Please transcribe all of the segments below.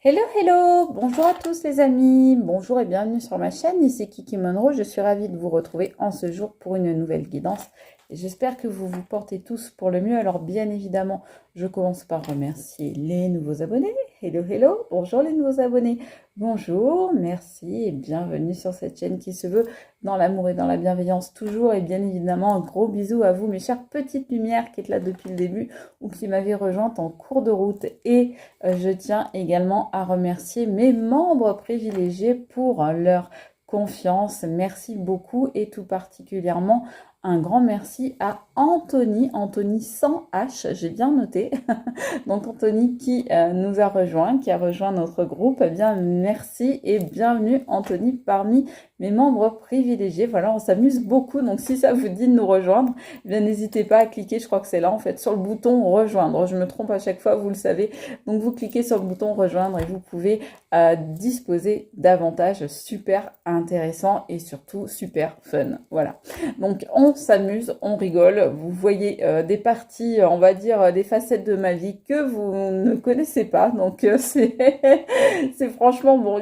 Hello, hello! Bonjour à tous les amis, bonjour et bienvenue sur ma chaîne, ici Kiki Monroe. Je suis ravie de vous retrouver en ce jour pour une nouvelle guidance. Et j'espère que vous vous portez tous pour le mieux. Alors bien évidemment, je commence par remercier les nouveaux abonnés. Hello, hello! Bonjour les nouveaux abonnés. Bonjour, merci et bienvenue sur cette chaîne qui se veut dans l'amour et dans la bienveillance toujours. Et bien évidemment, un gros bisou à vous mes chères petites lumières qui êtes là depuis le début ou qui m'avez rejointe en cours de route. Et je tiens également à remercier mes membres privilégiés pour leur confiance. Merci beaucoup et tout particulièrement un grand merci à Anthony, Anthony sans H, j'ai bien noté. Donc Anthony qui nous a rejoint, qui a rejoint notre groupe. Eh bien, merci et bienvenue Anthony parmi mes membres privilégiés. Voilà, on s'amuse beaucoup. Donc si ça vous dit de nous rejoindre, eh bien n'hésitez pas à cliquer, je crois que c'est là en fait, sur le bouton rejoindre. Je me trompe à chaque fois, vous le savez. Donc vous cliquez sur le bouton rejoindre et vous pouvez disposer d'avantages super intéressants et surtout super fun. Voilà. Donc on s'amuse, on rigole. Vous voyez des parties, on va dire des facettes de ma vie que vous ne connaissez pas. Donc c'est franchement bon,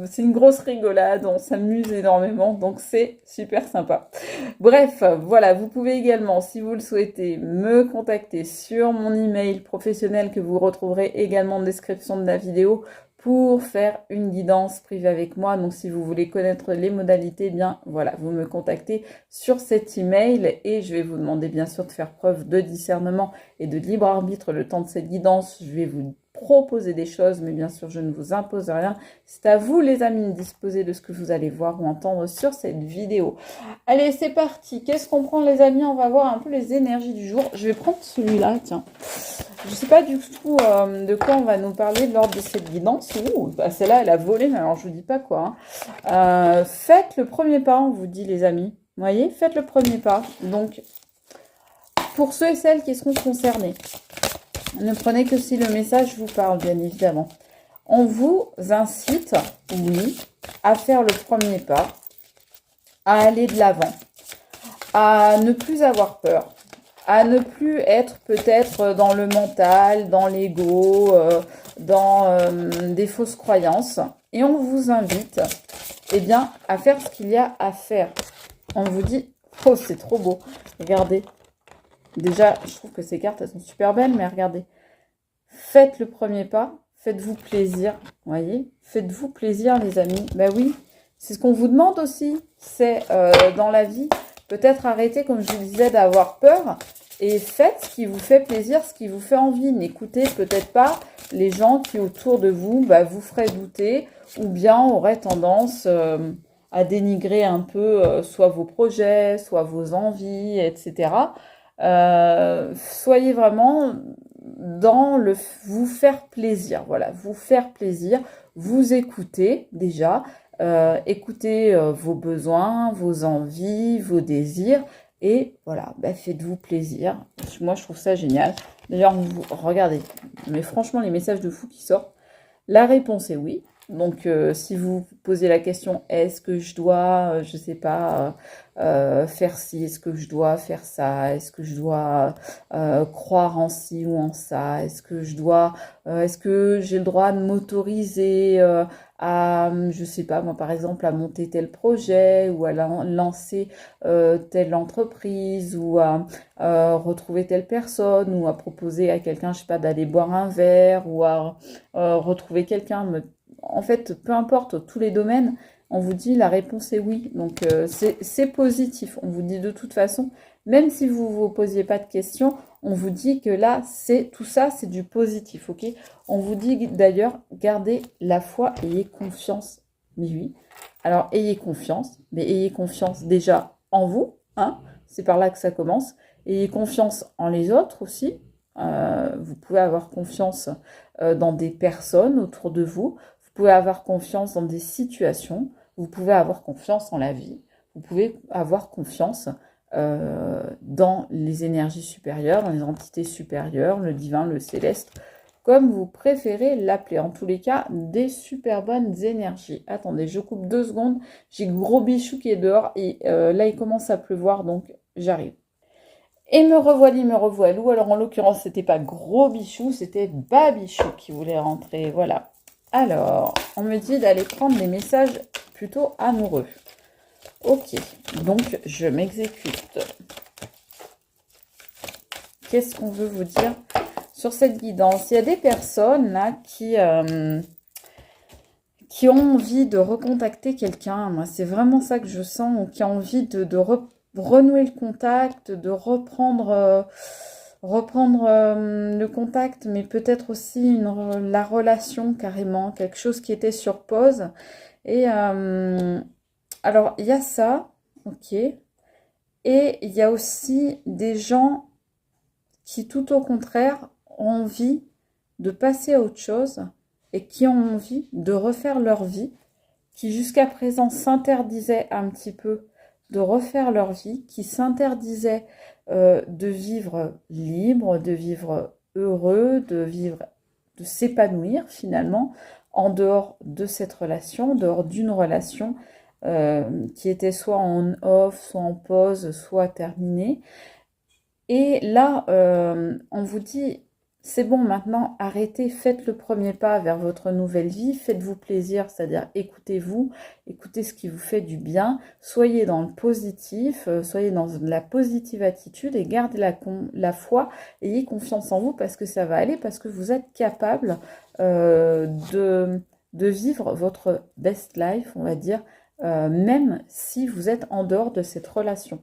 c'est une grosse rigolade. On s'amuse énormément, donc c'est super sympa. Bref, voilà, vous pouvez également, si vous le souhaitez, me contacter sur mon email professionnel que vous retrouverez également en description de la vidéo pour faire une guidance privée avec moi. Donc si vous voulez connaître les modalités, eh bien voilà, vous me contactez sur cet email et je vais vous demander bien sûr de faire preuve de discernement et de libre arbitre le temps de cette guidance. Je vais vous proposer des choses, mais bien sûr je ne vous impose rien. C'est à vous les amis de disposer de ce que vous allez voir ou entendre sur cette vidéo. Allez, c'est parti. Qu'est-ce qu'on prend les amis? On va voir un peu les énergies du jour. Je vais prendre celui-là, tiens. Je ne sais pas du tout de quoi on va nous parler lors de cette guidance. Ouh, bah celle-là, elle a volé, mais alors je vous dis pas quoi. Faites le premier pas, on vous dit les amis. Vous voyez, faites le premier pas. Donc, pour ceux et celles qui seront concernés, ne prenez que si le message vous parle, bien évidemment. On vous incite, oui, à faire le premier pas, à aller de l'avant, à ne plus avoir peur, à ne plus être peut-être dans le mental, dans l'ego, dans des fausses croyances. Et on vous invite eh bien, à faire ce qu'il y a à faire. On vous dit, oh c'est trop beau, regardez. Déjà, je trouve que ces cartes, elles sont super belles, mais regardez. Faites le premier pas, faites-vous plaisir, voyez. Faites-vous plaisir les amis. Ben oui, c'est ce qu'on vous demande aussi, c'est dans la vie. Peut-être arrêtez, comme je vous disais, d'avoir peur et faites ce qui vous fait plaisir, ce qui vous fait envie. N'écoutez peut-être pas les gens qui autour de vous vous feraient douter ou bien auraient tendance à dénigrer un peu soit vos projets, soit vos envies, etc. Soyez vraiment dans le vous faire plaisir. Voilà, vous faire plaisir, vous écouter déjà. Écoutez vos besoins, vos envies, vos désirs et voilà, faites-vous plaisir. Moi, je trouve ça génial. D'ailleurs, regardez, mais franchement, les messages de fou qui sortent, la réponse est oui. Donc, si vous posez la question, est-ce que je dois, je sais pas, faire ci, est-ce que je dois faire ça, est-ce que je dois croire en ci ou en ça, est-ce que je dois, est-ce que j'ai le droit de m'autoriser à, je sais pas, moi par exemple, à monter tel projet ou à lancer telle entreprise ou à retrouver telle personne ou à proposer à quelqu'un, je sais pas, d'aller boire un verre ou à retrouver quelqu'un. En fait, peu importe, tous les domaines, on vous dit la réponse est oui. Donc, c'est positif. On vous dit de toute façon, même si vous ne vous posiez pas de questions, on vous dit que là, tout ça, c'est du positif, ok? On vous dit d'ailleurs, gardez la foi, ayez confiance. Mais oui. Alors, ayez confiance, mais ayez confiance déjà en vous, hein? C'est par là que ça commence. Ayez confiance en les autres aussi. Vous pouvez avoir confiance dans des personnes autour de vous. Vous pouvez avoir confiance dans des situations. Vous pouvez avoir confiance en la vie. Vous pouvez avoir confiance dans les énergies supérieures, dans les entités supérieures, le divin, le céleste, comme vous préférez l'appeler. En tous les cas, des super bonnes énergies. Attendez, je coupe 2 secondes. J'ai Gros Bichou qui est dehors et là, il commence à pleuvoir, donc j'arrive. Et me revoilou. Alors, en l'occurrence, c'était pas Gros Bichou, c'était Babichou qui voulait rentrer. Voilà. Alors, on me dit d'aller prendre des messages plutôt amoureux. Ok, donc je m'exécute. Qu'est-ce qu'on veut vous dire sur cette guidance? Il y a des personnes là qui ont envie de recontacter quelqu'un. Moi, c'est vraiment ça que je sens, ou qui ont envie de renouer le contact, de reprendre le contact, mais peut-être aussi la relation carrément, quelque chose qui était sur pause. Et alors, il y a ça, ok. Et il y a aussi des gens qui, tout au contraire, ont envie de passer à autre chose et qui ont envie de refaire leur vie, qui jusqu'à présent s'interdisaient un petit peu de refaire leur vie, qui s'interdisaient de vivre libre, de vivre heureux, de s'épanouir finalement en dehors de cette relation, en dehors d'une relation qui était soit en off, soit en pause, soit terminée. Et là, on vous dit, c'est bon, maintenant, arrêtez, faites le premier pas vers votre nouvelle vie, faites-vous plaisir, c'est-à-dire écoutez-vous, écoutez ce qui vous fait du bien, soyez dans le positif, soyez dans la positive attitude et gardez la foi, ayez confiance en vous parce que ça va aller, parce que vous êtes capable de vivre votre best life, on va dire, même si vous êtes en dehors de cette relation.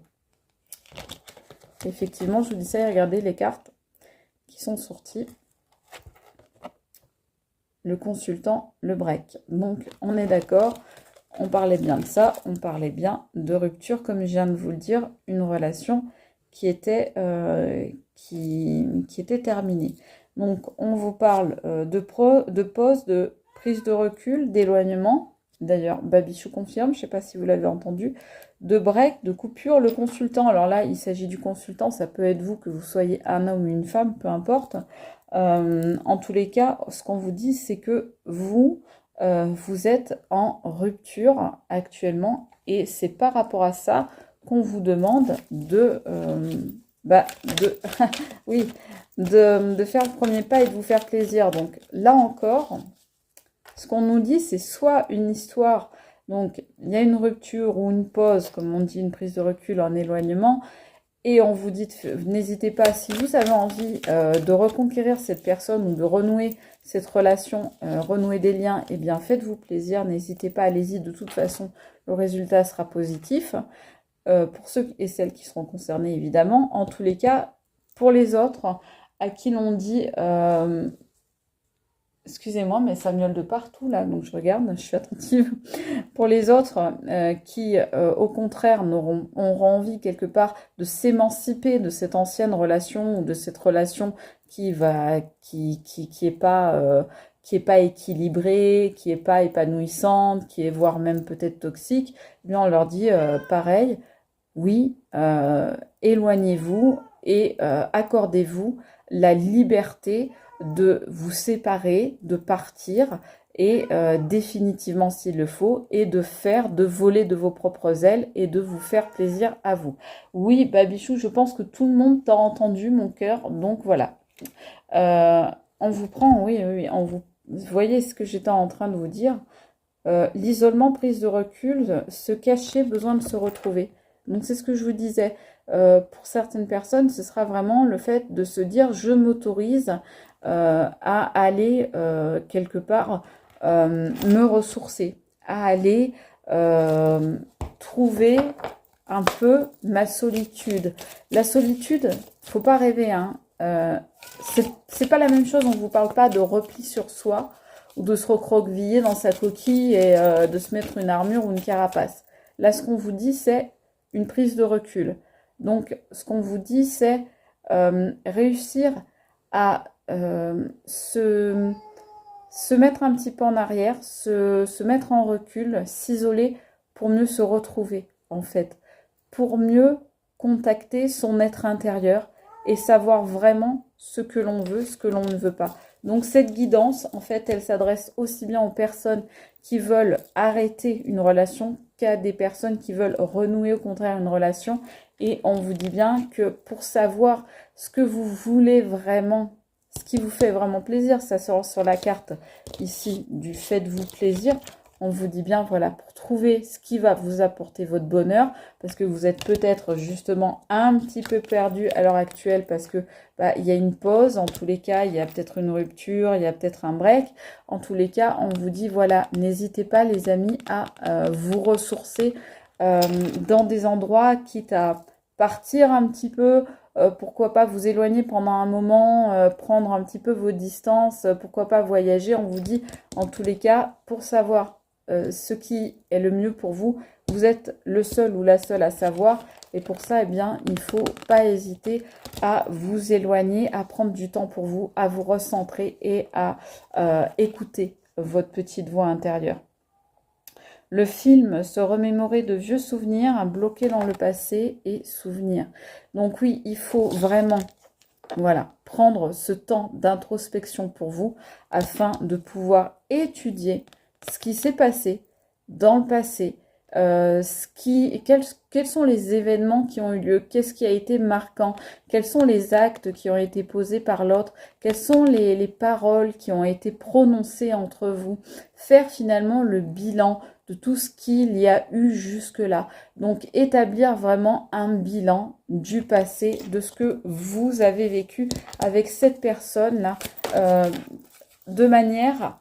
Effectivement, je vous dis ça et regardez les cartes qui sont sorties. Le consultant, le break. Donc, on est d'accord, on parlait bien de ça, on parlait bien de rupture, comme je viens de vous le dire, une relation qui était terminée. Donc, on vous parle de pause, de prise de recul, d'éloignement. D'ailleurs, Babichou confirme, je ne sais pas si vous l'avez entendu, de break, de coupure, le consultant. Alors là, il s'agit du consultant, ça peut être vous, que vous soyez un homme ou une femme, peu importe. En tous les cas, ce qu'on vous dit, c'est que vous êtes en rupture actuellement et c'est par rapport à ça qu'on vous demande oui, de faire le premier pas et de vous faire plaisir. Donc là encore, ce qu'on nous dit, c'est soit une histoire, donc il y a une rupture ou une pause, comme on dit, une prise de recul, un éloignement, et on vous dit, n'hésitez pas, si vous avez envie de reconquérir cette personne ou de renouer cette relation, renouer des liens, eh bien faites-vous plaisir, n'hésitez pas, allez-y, de toute façon, le résultat sera positif, pour ceux et celles qui seront concernés évidemment. En tous les cas, pour les autres, à qui l'on dit... excusez-moi, mais ça miaule de partout là, donc je regarde, je suis attentive. Pour les autres qui, au contraire, auront envie quelque part de s'émanciper de cette ancienne relation ou de cette relation qui est pas équilibrée, qui est pas épanouissante, qui est voire même peut-être toxique, eh bien on leur dit pareil, oui, éloignez-vous et accordez-vous la liberté de vous séparer, de partir et définitivement s'il le faut, et de voler de vos propres ailes et de vous faire plaisir à vous. Oui, Babichou, je pense que tout le monde t'a entendu, mon cœur, donc voilà. On vous prend, oui, vous voyez ce que j'étais en train de vous dire. L'isolement, prise de recul, se cacher, besoin de se retrouver. Donc c'est ce que je vous disais. Pour certaines personnes, ce sera vraiment le fait de se dire je m'autorise à aller quelque part me ressourcer, à aller trouver un peu ma solitude. La solitude, faut pas rêver, hein. C'est pas la même chose, on vous parle pas de repli sur soi ou de se recroqueviller dans sa coquille et de se mettre une armure ou une carapace. Là, ce qu'on vous dit, c'est une prise de recul. Donc, ce qu'on vous dit, c'est réussir à se mettre un petit peu en arrière, se mettre en recul, s'isoler pour mieux se retrouver, en fait. Pour mieux contacter son être intérieur et savoir vraiment ce que l'on veut, ce que l'on ne veut pas. Donc cette guidance, en fait, elle s'adresse aussi bien aux personnes qui veulent arrêter une relation qu'à des personnes qui veulent renouer au contraire une relation. Et on vous dit bien que pour savoir ce que vous voulez vraiment ce qui vous fait vraiment plaisir. Ça sort sur la carte ici du faites-vous plaisir. On vous dit bien, voilà, pour trouver ce qui va vous apporter votre bonheur, parce que vous êtes peut-être justement un petit peu perdu à l'heure actuelle, parce que il y a une pause, en tous les cas, il y a peut-être une rupture, il y a peut-être un break. En tous les cas, on vous dit, voilà, n'hésitez pas les amis à vous ressourcer dans des endroits, quitte à partir un petit peu, pourquoi pas vous éloigner pendant un moment, prendre un petit peu vos distances, pourquoi pas voyager. On vous dit, en tous les cas, pour savoir ce qui est le mieux pour vous. Vous êtes le seul ou la seule à savoir. Et pour ça, eh bien, il ne faut pas hésiter à vous éloigner, à prendre du temps pour vous, à vous recentrer et à écouter votre petite voix intérieure. Le film, se remémorer de vieux souvenirs, bloquer dans le passé et souvenir. Donc oui, il faut vraiment, voilà, prendre ce temps d'introspection pour vous afin de pouvoir étudier ce qui s'est passé dans le passé, quels sont les événements qui ont eu lieu, qu'est-ce qui a été marquant, quels sont les actes qui ont été posés par l'autre, quelles sont les paroles qui ont été prononcées entre vous, faire finalement le bilan de tout ce qu'il y a eu jusque-là. Donc établir vraiment un bilan du passé, de ce que vous avez vécu avec cette personne-là, de manière,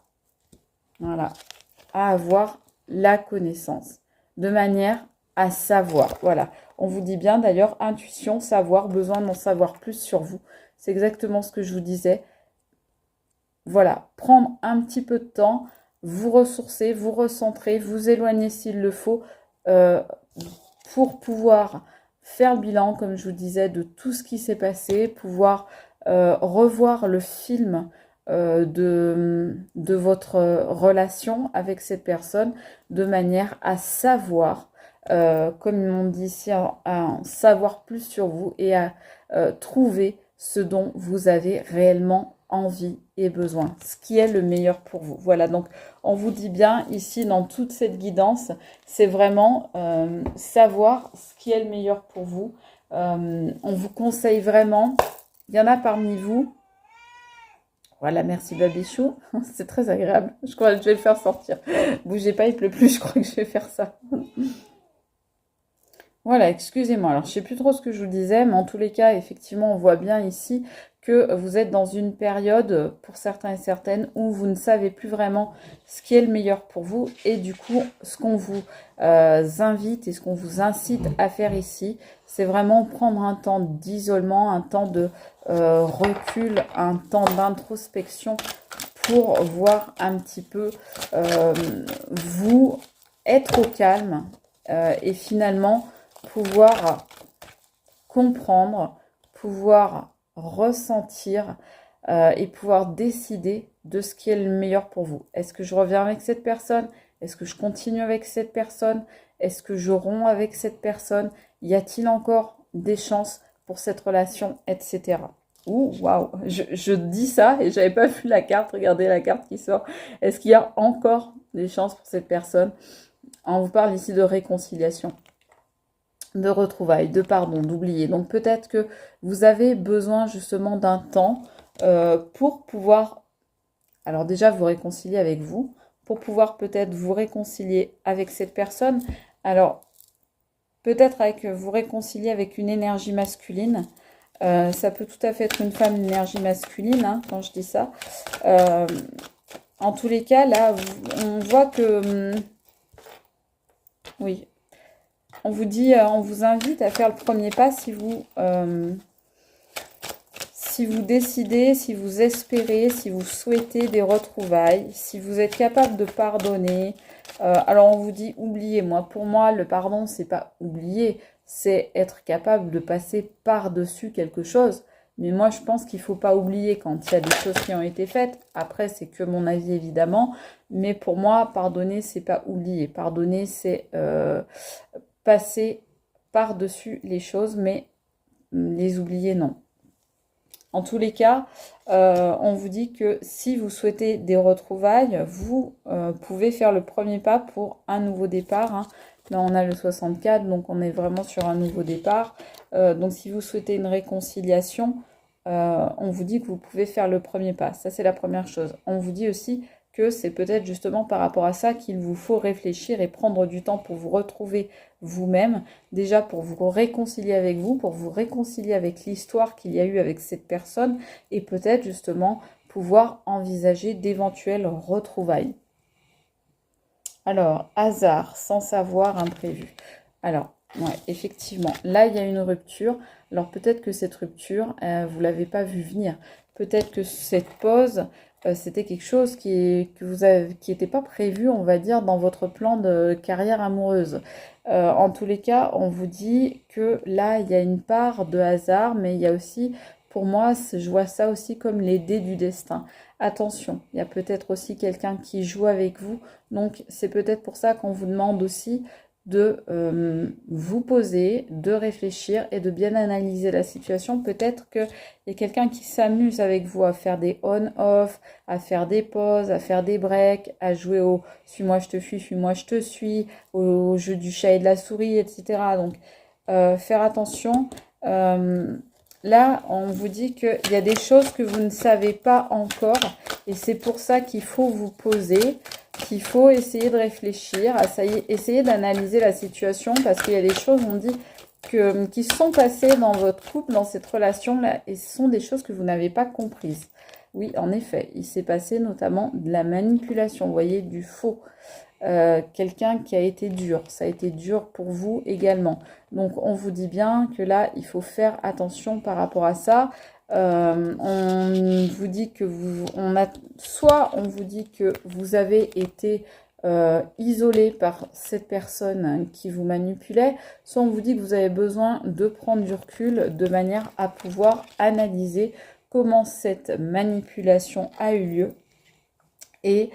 voilà, à avoir la connaissance, de manière à savoir. Voilà, on vous dit bien d'ailleurs, intuition, savoir, besoin d'en savoir plus sur vous. C'est exactement ce que je vous disais. Voilà, prendre un petit peu de temps, vous ressourcer, vous recentrer, vous éloigner s'il le faut, pour pouvoir faire le bilan, comme je vous disais, de tout ce qui s'est passé, pouvoir revoir le film de votre relation avec cette personne, de manière à savoir, comme on dit ici, à en savoir plus sur vous et à trouver ce dont vous avez réellement envie et besoin, ce qui est le meilleur pour vous. Voilà, donc on vous dit bien ici dans toute cette guidance, c'est vraiment savoir ce qui est le meilleur pour vous. On vous conseille vraiment, il y en a parmi vous, voilà, merci Babichou, c'est très agréable, je crois que je vais le faire sortir. Bougez pas, il pleut plus, je crois que je vais faire ça. Voilà, excusez-moi, alors je sais plus trop ce que je vous disais, mais en tous les cas, effectivement, on voit bien ici que vous êtes dans une période, pour certains et certaines, où vous ne savez plus vraiment ce qui est le meilleur pour vous. Et du coup, ce qu'on vous invite et ce qu'on vous incite à faire ici, c'est vraiment prendre un temps d'isolement, un temps de recul, un temps d'introspection pour voir un petit peu vous être au calme et finalement pouvoir comprendre, pouvoir ressentir et pouvoir décider de ce qui est le meilleur pour vous. Est-ce que je reviens avec cette personne? Est-ce que je continue avec cette personne? Est-ce que je romps avec cette personne? Y a-t-il encore des chances pour cette relation, etc. Ouh, waouh, je dis ça et j'avais pas vu la carte, regardez la carte qui sort. Est-ce qu'il y a encore des chances pour cette personne? On vous parle ici de réconciliation, de retrouvailles, de pardon, d'oublier. Donc peut-être que vous avez besoin justement d'un temps pour pouvoir, alors déjà vous réconcilier avec vous, pour pouvoir peut-être vous réconcilier avec cette personne. Alors peut-être avec vous réconcilier avec une énergie masculine. Ça peut tout à fait être une femme d'énergie masculine, hein, quand je dis ça. En tous les cas, là, on voit que... oui, on vous dit, on vous invite à faire le premier pas si vous décidez, si vous espérez, si vous souhaitez des retrouvailles, si vous êtes capable de pardonner. Alors on vous dit oubliez. Pour moi, le pardon, c'est pas oublier, c'est être capable de passer par-dessus quelque chose. Mais moi, je pense qu'il ne faut pas oublier quand il y a des choses qui ont été faites. Après, c'est que mon avis, évidemment. Mais pour moi, pardonner, c'est pas oublier. Pardonner, c'est passer par-dessus les choses, mais les oublier, non. En tous les cas, on vous dit que si vous souhaitez des retrouvailles, vous pouvez faire le premier pas pour un nouveau départ, hein. Là, on a le 64, donc on est vraiment sur un nouveau départ. Donc, si vous souhaitez une réconciliation, on vous dit que vous pouvez faire le premier pas. Ça, c'est la première chose. On vous dit aussi que c'est peut-être justement par rapport à ça qu'il vous faut réfléchir et prendre du temps pour vous retrouver vous-même, déjà pour vous réconcilier avec vous, pour vous réconcilier avec l'histoire qu'il y a eu avec cette personne et peut-être justement pouvoir envisager d'éventuelles retrouvailles. Alors, hasard, sans savoir, imprévu. Alors, ouais, effectivement, là, il y a une rupture. Alors, peut-être que cette rupture, vous ne l'avez pas vue venir. Peut-être que cette pause, c'était quelque chose qui n'était pas prévu, on va dire, dans votre plan de carrière amoureuse. En tous les cas, on vous dit que là, il y a une part de hasard, mais il y a aussi, pour moi, je vois ça aussi comme les dés du destin. Attention, il y a peut-être aussi quelqu'un qui joue avec vous. Donc, c'est peut-être pour ça qu'on vous demande aussi de vous poser, de réfléchir et de bien analyser la situation. Peut-être qu'il y a quelqu'un qui s'amuse avec vous à faire des on-off, à faire des pauses, à faire des breaks, à jouer au suis-moi je te suis-moi je te suis, au jeu du chat et de la souris, etc. Donc, faire attention. Là, on vous dit qu'il y a des choses que vous ne savez pas encore et c'est pour ça qu'il faut vous poser, qu'il faut essayer de réfléchir, essayer d'analyser la situation parce qu'il y a des choses, on dit, qui sont passées dans votre couple, dans cette relation-là et ce sont des choses que vous n'avez pas comprises. Oui, en effet, il s'est passé notamment de la manipulation, vous voyez, du faux. Quelqu'un qui a été dur, ça a été dur pour vous également. Donc on vous dit bien que là il faut faire attention par rapport à ça. On vous dit que soit on vous dit que vous avez été isolé par cette personne qui vous manipulait, soit on vous dit que vous avez besoin de prendre du recul de manière à pouvoir analyser comment cette manipulation a eu lieu et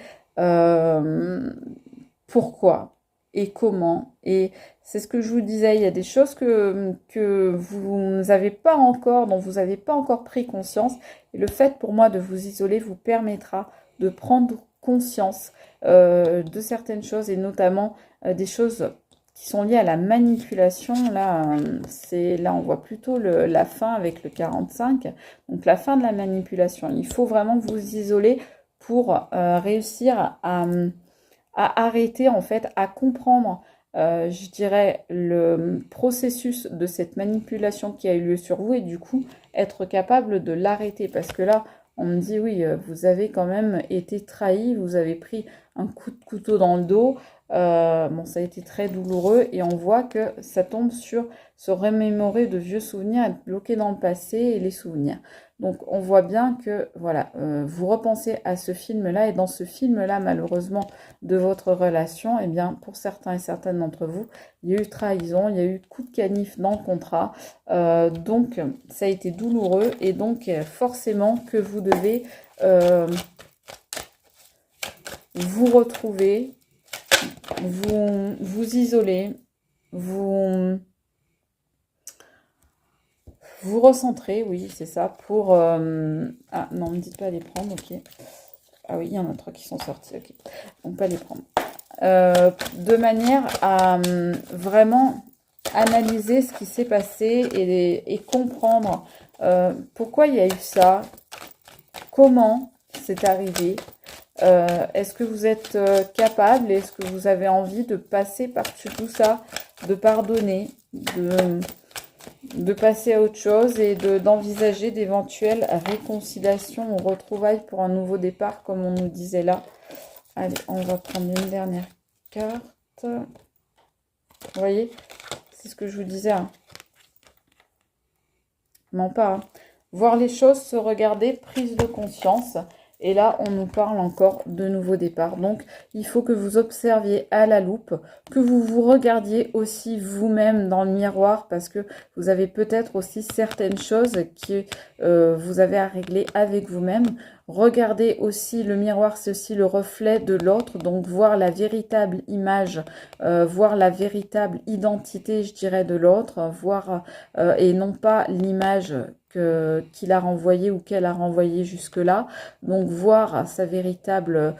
pourquoi et comment. Et c'est ce que je vous disais, il y a des choses que vous n'avez pas encore, dont vous n'avez pas encore pris conscience. Et le fait pour moi de vous isoler vous permettra de prendre conscience de certaines choses et notamment des choses qui sont liées à la manipulation. Là, là on voit plutôt la fin avec le 45. Donc la fin de la manipulation. Il faut vraiment vous isoler pour réussir à arrêter en fait, à comprendre, je dirais, le processus de cette manipulation qui a eu lieu sur vous et du coup être capable de l'arrêter. Parce que là, on me dit oui, vous avez quand même été trahi, vous avez pris un coup de couteau dans le dos. Bon, ça a été très douloureux et on voit que ça tombe sur se remémorer de vieux souvenirs, être bloqué dans le passé et les souvenirs. Donc on voit bien que voilà, vous repensez à ce film-là et dans ce film-là, malheureusement, de votre relation, eh bien pour certains et certaines d'entre vous, il y a eu trahison, il y a eu coup de canif dans le contrat. Donc ça a été douloureux et donc forcément que vous devez vous retrouver, vous isoler, vous recentrer, oui, c'est ça, pour... Ah non, ne me dites pas les prendre, ok. Ah oui, il y en a 3 qui sont sortis, ok. Donc pas les prendre. De manière à vraiment analyser ce qui s'est passé et comprendre pourquoi il y a eu ça, comment c'est arrivé. Est-ce que vous êtes capable, est-ce que vous avez envie de passer par-dessus tout ça, de pardonner, de passer à autre chose et d'envisager d'éventuelles réconciliations ou retrouvailles pour un nouveau départ, comme on nous disait là. Allez, on va prendre une dernière carte. Vous voyez, c'est ce que je vous disais. Hein. Non pas. Hein. Voir les choses, se regarder, prise de conscience. Et là, on nous parle encore de nouveau départ. Donc, il faut que vous observiez à la loupe, que vous vous regardiez aussi vous-même dans le miroir parce que vous avez peut-être aussi certaines choses que vous avez à régler avec vous-même. Regardez aussi le miroir, c'est aussi le reflet de l'autre. Donc, voir la véritable image, voir la véritable identité, je dirais, de l'autre. Voir et non pas l'image qu'il a renvoyée ou qu'elle a renvoyée jusque-là. Donc, voir son véritable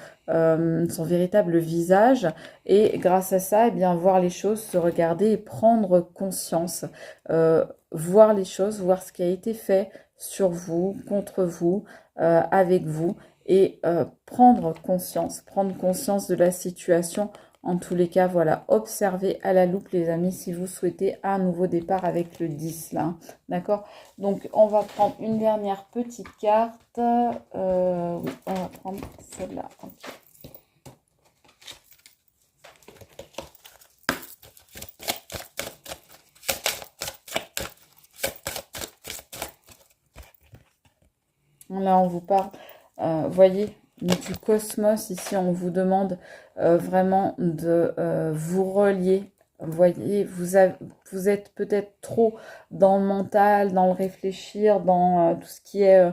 visage Et grâce à ça, eh bien, voir les choses, se regarder et prendre conscience, voir les choses, voir ce qui a été fait sur vous, contre vous, avec vous, et prendre conscience de la situation. En tous les cas, voilà, observez à la loupe, les amis, si vous souhaitez un nouveau départ avec le 10, là. D'accord? Donc, on va prendre une dernière petite carte. Oui, on va prendre celle-là. Ok. Là, on vous parle, voyez, du cosmos. Ici, on vous demande vraiment de vous relier. Voyez, vous êtes peut-être trop dans le mental, dans le réfléchir, dans tout ce qui est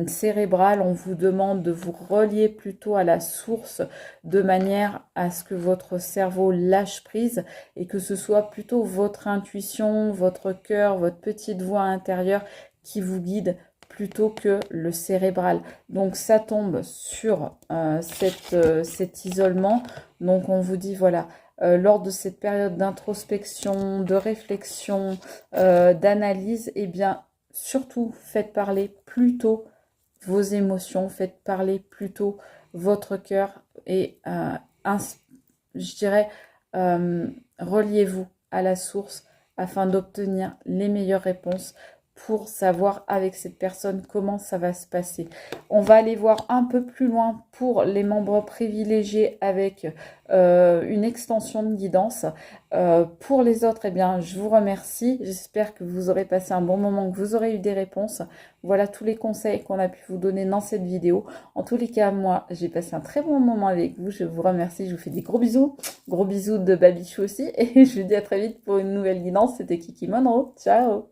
cérébral. On vous demande de vous relier plutôt à la source de manière à ce que votre cerveau lâche prise et que ce soit plutôt votre intuition, votre cœur, votre petite voix intérieure qui vous guide plutôt que le cérébral. Donc ça tombe sur cet isolement. Donc on vous dit, voilà, lors de cette période d'introspection, de réflexion, d'analyse, eh bien, surtout faites parler plutôt vos émotions, faites parler plutôt votre cœur et je dirais, reliez-vous à la source afin d'obtenir les meilleures réponses pour savoir avec cette personne comment ça va se passer. On va aller voir un peu plus loin pour les membres privilégiés avec une extension de guidance. Pour les autres, eh bien, je vous remercie. J'espère que vous aurez passé un bon moment, que vous aurez eu des réponses. Voilà tous les conseils qu'on a pu vous donner dans cette vidéo. En tous les cas, moi, j'ai passé un très bon moment avec vous. Je vous remercie. Je vous fais des gros bisous. Gros bisous de Babichou aussi. Et je vous dis à très vite pour une nouvelle guidance. C'était Kiki Monroe. Ciao!